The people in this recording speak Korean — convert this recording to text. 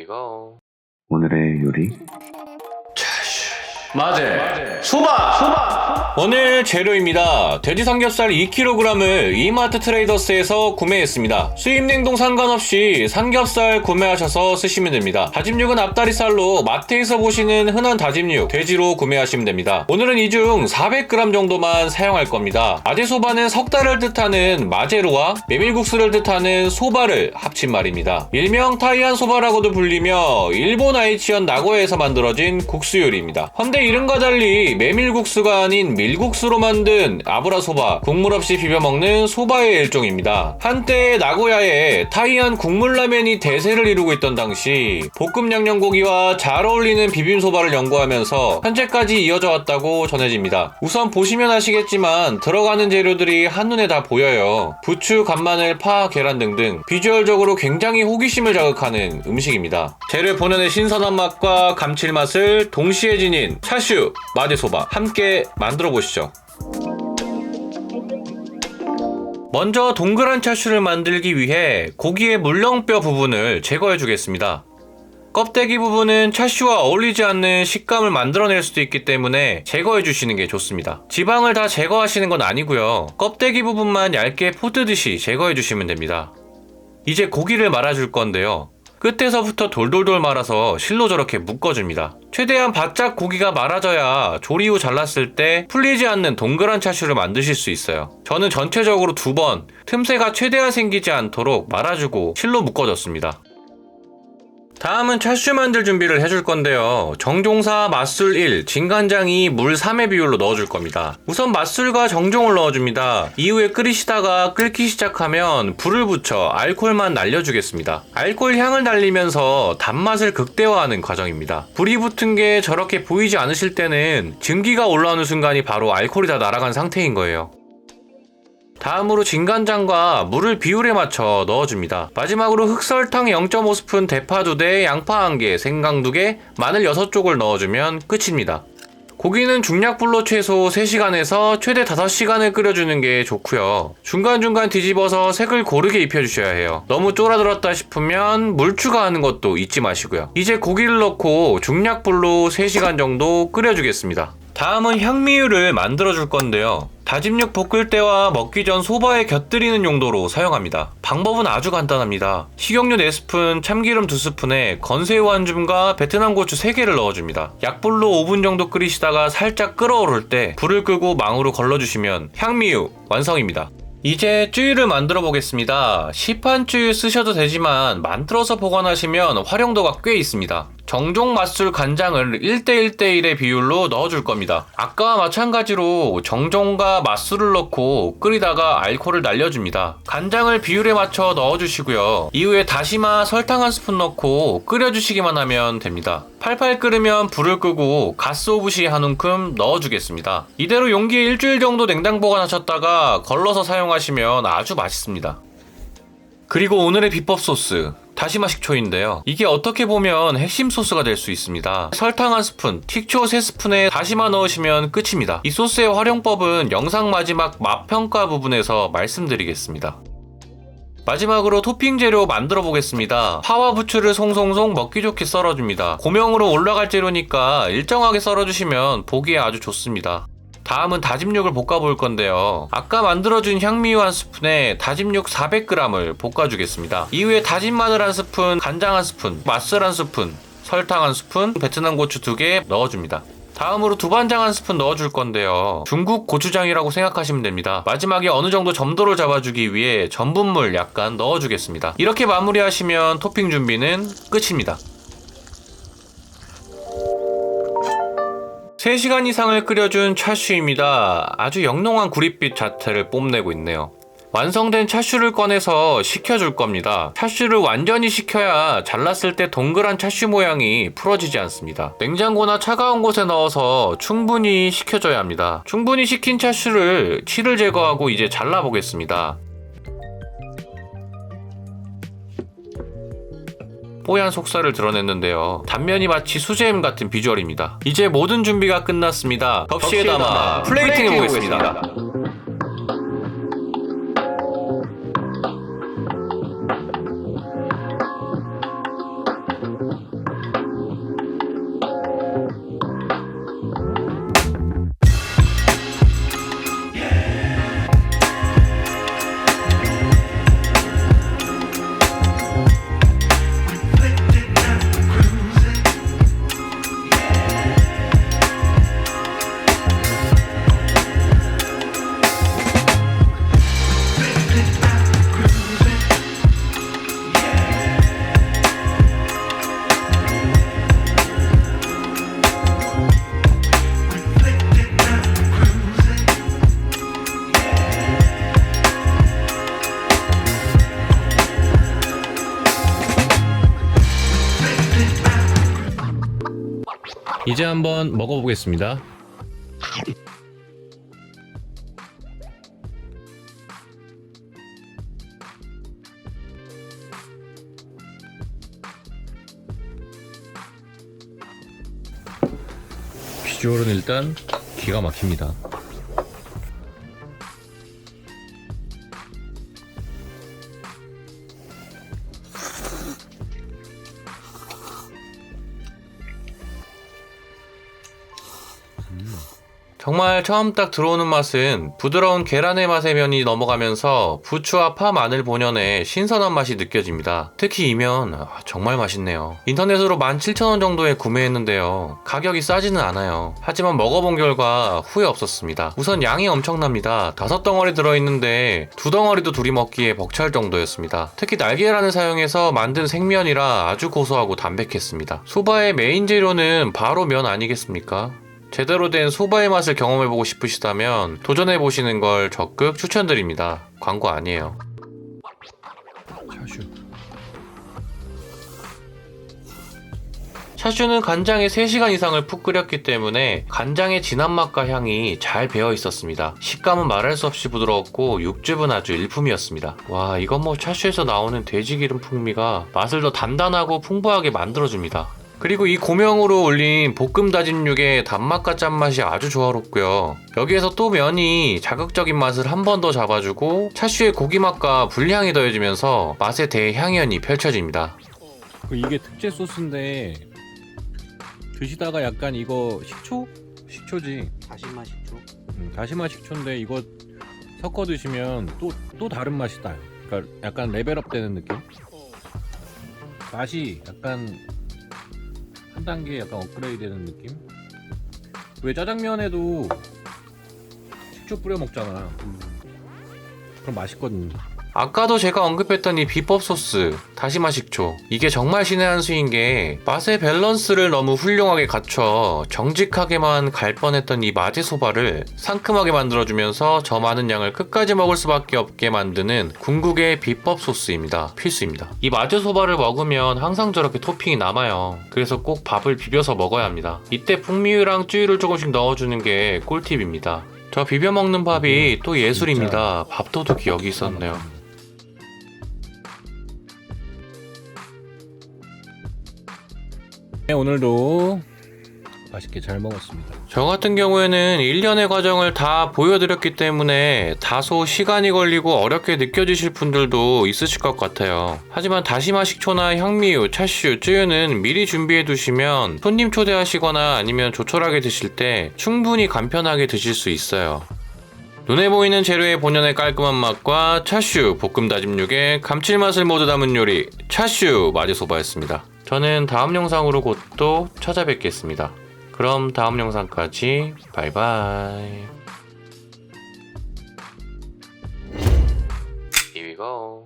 go. 오늘의 요리 마제 소바. 오늘 재료입니다. 돼지 삼겹살 2kg을 이마트 트레이더스에서 구매했습니다. 수입 냉동 상관없이 삼겹살 구매하셔서 쓰시면 됩니다. 다짐육은 앞다리살로 마트에서 보시는 흔한 다짐육 돼지로 구매하시면 됩니다. 오늘은 이 중 400g 정도만 사용할 겁니다. 마제 소바는 석달을 뜻하는 마제로와 메밀국수를 뜻하는 소바를 합친 말입니다. 일명 타이안 소바라고도 불리며 일본 아이치현 나고야에서 만들어진 국수 요리입니다. 헌데 이름과 달리 메밀국수가 아닌 밀국수로 만든 아브라소바, 국물 없이 비벼먹는 소바의 일종입니다. 한때 나고야에 타이안 국물라면이 대세를 이루고 있던 당시 볶음 양념고기와 잘 어울리는 비빔소바를 연구하면서 현재까지 이어져 왔다고 전해집니다. 우선 보시면 아시겠지만 들어가는 재료들이 한눈에 다 보여요. 부추, 간마늘, 파, 계란 등등 비주얼적으로 굉장히 호기심을 자극하는 음식입니다. 재료 본연의 신선한 맛과 감칠맛을 동시에 지닌 차슈, 마제소바 함께 만들어 보시죠. 먼저 동그란 차슈를 만들기 위해 고기의 물렁뼈 부분을 제거해 주겠습니다. 껍데기 부분은 차슈와 어울리지 않는 식감을 만들어낼 수도 있기 때문에 제거해 주시는 게 좋습니다. 지방을 다 제거하시는 건 아니고요. 껍데기 부분만 얇게 포뜨듯이 제거해 주시면 됩니다. 이제 고기를 말아줄 건데요. 끝에서부터 돌돌돌 말아서 실로 저렇게 묶어줍니다. 최대한 바짝 고기가 말아져야 조리 후 잘랐을 때 풀리지 않는 동그란 차슈를 만드실 수 있어요. 저는 전체적으로 2번 틈새가 최대한 생기지 않도록 말아주고 실로 묶어줬습니다. 다음은 차슈 만들 준비를 해줄 건데요. 정종사 맛술 1, 진간장 2, 물 3의 비율로 넣어줄 겁니다. 우선 맛술과 정종을 넣어줍니다. 이후에 끓이시다가 끓기 시작하면 불을 붙여 알코올만 날려주겠습니다. 알코올 향을 날리면서 단맛을 극대화하는 과정입니다. 불이 붙은 게 저렇게 보이지 않으실 때는 증기가 올라오는 순간이 바로 알코올이 다 날아간 상태인 거예요. 다음으로 진간장과 물을 비율에 맞춰 넣어줍니다. 마지막으로 흑설탕 0.5스푼, 대파 2대, 양파 1개, 생강 2개, 마늘 6쪽을 넣어주면 끝입니다. 고기는 중약불로 최소 3시간에서 최대 5시간을 끓여주는 게 좋고요. 중간중간 뒤집어서 색을 고르게 입혀주셔야 해요. 너무 쫄아들었다 싶으면 물 추가하는 것도 잊지 마시고요. 이제 고기를 넣고 중약불로 3시간 정도 끓여주겠습니다. 다음은 향미유를 만들어줄 건데요. 다짐육 볶을 때와 먹기 전 소바에 곁들이는 용도로 사용합니다. 방법은 아주 간단합니다. 식용유 4스푼, 참기름 2스푼에 건새우 한 줌과 베트남 고추 3개를 넣어줍니다. 약불로 5분 정도 끓이시다가 살짝 끓어오를 때 불을 끄고 망으로 걸러주시면 향미유 완성입니다. 이제 쯔유를 만들어 보겠습니다. 시판 쯔유 쓰셔도 되지만 만들어서 보관하시면 활용도가 꽤 있습니다. 정종 맛술 간장을 1대1대1의 비율로 넣어줄 겁니다. 아까와 마찬가지로 정종과 맛술을 넣고 끓이다가 알코올을 날려줍니다. 간장을 비율에 맞춰 넣어주시고요. 이후에 다시마, 설탕 한 스푼 넣고 끓여주시기만 하면 됩니다. 팔팔 끓으면 불을 끄고 가스오브시 한 움큼 넣어주겠습니다. 이대로 용기에 일주일 정도 냉장 보관하셨다가 걸러서 사용하시면 아주 맛있습니다. 그리고 오늘의 비법 소스 다시마 식초인데요. 이게 어떻게 보면 핵심 소스가 될 수 있습니다. 설탕 한 스푼, 식초 3스푼에 다시마 넣으시면 끝입니다. 이 소스의 활용법은 영상 마지막 맛평가 부분에서 말씀드리겠습니다. 마지막으로 토핑 재료 만들어 보겠습니다. 파와 부추를 송송송 먹기 좋게 썰어줍니다. 고명으로 올라갈 재료니까 일정하게 썰어주시면 보기에 아주 좋습니다. 다음은 다짐육을 볶아볼 건데요. 아까 만들어준 향미유 한 스푼에 다짐육 400g을 볶아주겠습니다. 이후에 다진 마늘 한 스푼, 간장 한 스푼, 맛술 한 스푼, 설탕 한 스푼, 베트남 고추 2개 넣어줍니다. 다음으로 두반장 한 스푼 넣어줄 건데요. 중국 고추장이라고 생각하시면 됩니다. 마지막에 어느 정도 점도를 잡아주기 위해 전분물 약간 넣어주겠습니다. 이렇게 마무리하시면 토핑 준비는 끝입니다. 3시간 이상을 끓여준 차슈입니다. 아주 영롱한 구릿빛 자태를 뽐내고 있네요. 완성된 차슈를 꺼내서 식혀줄 겁니다. 차슈를 완전히 식혀야 잘랐을 때 동그란 차슈 모양이 풀어지지 않습니다. 냉장고나 차가운 곳에 넣어서 충분히 식혀줘야 합니다. 충분히 식힌 차슈를 실을 제거하고 이제 잘라보겠습니다. 뽀얀 속살을 드러냈는데요. 단면이 마치 수제햄 같은 비주얼입니다. 이제 모든 준비가 끝났습니다. 접시에 담아 플레이팅 해보겠습니다. 이제 한번 먹어보겠습니다. 비주얼은 일단 기가 막힙니다. 정말 처음 딱 들어오는 맛은 부드러운 계란의 맛의 면이 넘어가면서 부추와 파, 마늘 본연의 신선한 맛이 느껴집니다. 특히 이 면 정말 맛있네요. 인터넷으로 17,000원 정도에 구매했는데요. 가격이 싸지는 않아요. 하지만 먹어본 결과 후회 없었습니다. 우선 양이 엄청납니다. 5덩어리 들어있는데 2덩어리도 둘이 먹기에 벅찰 정도였습니다. 특히 날계란을 사용해서 만든 생면이라 아주 고소하고 담백했습니다. 소바의 메인 재료는 바로 면 아니겠습니까? 제대로 된 소바의 맛을 경험해보고 싶으시다면 도전해보시는 걸 적극 추천드립니다. 광고 아니에요. 차슈는 간장에 3시간 이상을 푹 끓였기 때문에 간장의 진한 맛과 향이 잘 배어 있었습니다. 식감은 말할 수 없이 부드러웠고 육즙은 아주 일품이었습니다. 와, 이건 뭐 차슈에서 나오는 돼지기름 풍미가 맛을 더 단단하고 풍부하게 만들어줍니다. 그리고 이 고명으로 올린 볶음 다진 육의 단맛과 짠맛이 아주 조화롭고요. 여기에서 또 면이 자극적인 맛을 한 번 더 잡아주고 차슈의 고기 맛과 불향이 더해지면서 맛의 대향연이 펼쳐집니다. 이게 특제 소스인데 드시다가 약간 이거 식초지. 다시마 식초. 다시마 식초인데 이거 섞어 드시면 또 다른 맛이다. 그러니까 약간 레벨업 되는 느낌. 맛이 약간 한 단계 약간 업그레이드 되는 느낌? 왜 짜장면에도 식초 뿌려 먹잖아. 그럼 맛있거든. 아까도 제가 언급했던 이 비법 소스, 다시마 식초, 이게 정말 신의 한 수인 게 맛의 밸런스를 너무 훌륭하게 갖춰 정직하게만 갈 뻔했던 이 마제소바를 상큼하게 만들어주면서 저 많은 양을 끝까지 먹을 수밖에 없게 만드는 궁극의 비법 소스입니다. 필수입니다. 이 마제소바를 먹으면 항상 저렇게 토핑이 남아요. 그래서 꼭 밥을 비벼서 먹어야 합니다. 이때 풍미유랑 쯔유를 조금씩 넣어주는 게 꿀팁입니다. 저 비벼 먹는 밥이 또 예술입니다. 밥도둑이 여기 있었네요. 네, 오늘도 맛있게 잘 먹었습니다. 저 같은 경우에는 1년의 과정을 다 보여드렸기 때문에 다소 시간이 걸리고 어렵게 느껴지실 분들도 있으실 것 같아요. 하지만 다시마 식초나 향미유, 차슈, 쯔유는 미리 준비해 두시면 손님 초대하시거나 아니면 조촐하게 드실 때 충분히 간편하게 드실 수 있어요. 눈에 보이는 재료의 본연의 깔끔한 맛과 차슈, 볶음 다진 육의 감칠맛을 모두 담은 요리 차슈 마제소바였습니다. 저는 다음 영상으로 곧 또 찾아뵙겠습니다. 그럼 다음 영상까지 바이바이. Here we go.